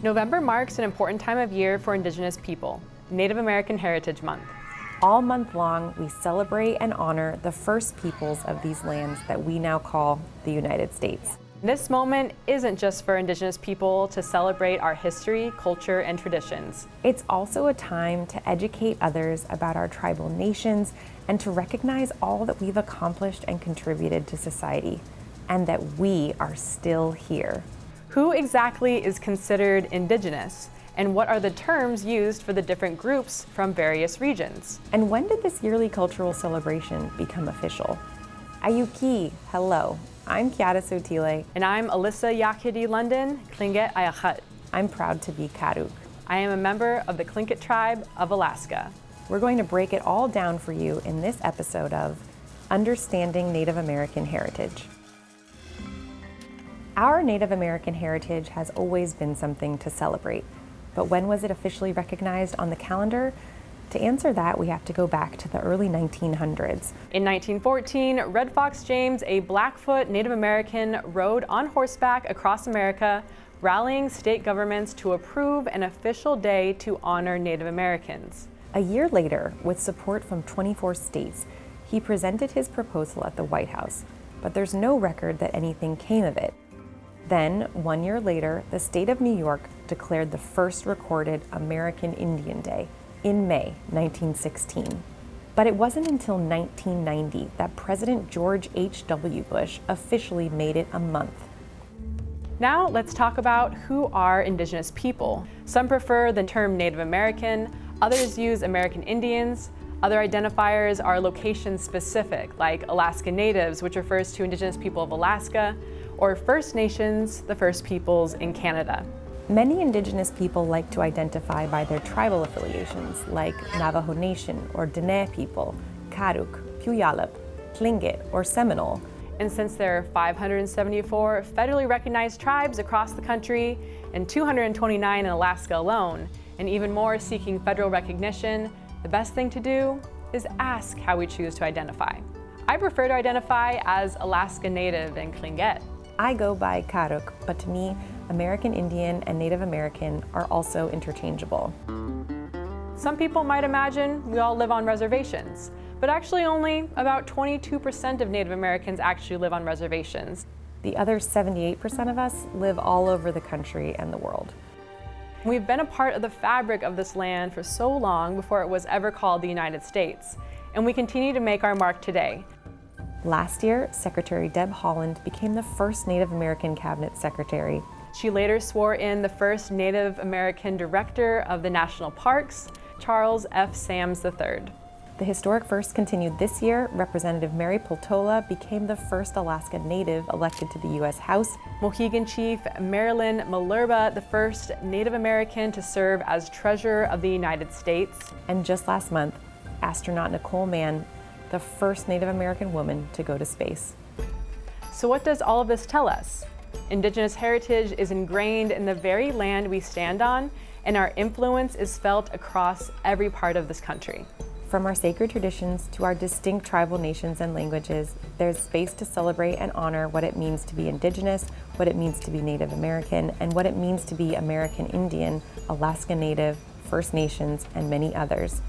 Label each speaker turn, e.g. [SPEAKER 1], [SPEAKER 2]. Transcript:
[SPEAKER 1] November marks an important time of year for Indigenous people, Native American Heritage Month.
[SPEAKER 2] All month long, we celebrate and honor the first peoples of these lands that we now call the United States.
[SPEAKER 1] This moment isn't just for Indigenous people to celebrate our history, culture, and traditions.
[SPEAKER 2] It's also a time to educate others about our tribal nations and to recognize all that we've accomplished and contributed to society, and that we are still here.
[SPEAKER 1] Who exactly is considered Indigenous? And what are the terms used for the different groups from various regions?
[SPEAKER 2] And when did this yearly cultural celebration become official? Ayuki, hello. I'm Kiara Sotile.
[SPEAKER 1] And I'm Alyssa Yakidi London, Tlingit Ayakhat.
[SPEAKER 2] I'm proud to be Karuk.
[SPEAKER 1] I am a member of the Tlingit tribe of Alaska.
[SPEAKER 2] We're going to break it all down for you in this episode of Understanding Native American Heritage. Our Native American heritage has always been something to celebrate, but when was it officially recognized on the calendar? To answer that, we have to go back to the early 1900s.
[SPEAKER 1] In 1914, Red Fox James, a Blackfoot Native American, rode on horseback across America, rallying state governments to approve an official day to honor Native Americans.
[SPEAKER 2] A year later, with support from 24 states, he presented his proposal at the White House, but there's no record that anything came of it. Then, 1 year later, the state of New York declared the first recorded American Indian Day in May 1916. But it wasn't until 1990 that President George H.W. Bush officially made it a month.
[SPEAKER 1] Now let's talk about who are Indigenous people. Some prefer the term Native American, others use American Indians. Other identifiers are location specific, like Alaska Natives, which refers to Indigenous people of Alaska, or First Nations, the First Peoples in Canada.
[SPEAKER 2] Many Indigenous people like to identify by their tribal affiliations, like Navajo Nation or Dene people, Karuk, Puyallup, Tlingit, or Seminole.
[SPEAKER 1] And since there are 574 federally recognized tribes across the country and 229 in Alaska alone, and even more seeking federal recognition, the best thing to do is ask how we choose to identify. I prefer to identify as Alaska Native and Tlingit.
[SPEAKER 2] I go by Karuk, but to me, American Indian and Native American are also interchangeable.
[SPEAKER 1] Some people might imagine we all live on reservations, but actually only about 22% of Native Americans actually live on reservations.
[SPEAKER 2] The other 78% of us live all over the country and the world.
[SPEAKER 1] We've been a part of the fabric of this land for so long before it was ever called the United States, and we continue to make our mark today.
[SPEAKER 2] Last year, Secretary Deb Haaland became the first Native American Cabinet Secretary.
[SPEAKER 1] She later swore in the first Native American Director of the National Parks, Charles F. Sams III.
[SPEAKER 2] The historic first continued this year. Representative Mary Peltola became the first Alaska Native elected to the U.S. House.
[SPEAKER 1] Mohegan Chief Marilyn Malerba, the first Native American to serve as Treasurer of the United States.
[SPEAKER 2] And just last month, astronaut Nicole Mann, the first Native American woman to go to space.
[SPEAKER 1] So what does all of this tell us? Indigenous heritage is ingrained in the very land we stand on, and our influence is felt across every part of this country.
[SPEAKER 2] From our sacred traditions to our distinct tribal nations and languages, there's space to celebrate and honor what it means to be Indigenous, what it means to be Native American, and what it means to be American Indian, Alaska Native, First Nations, and many others.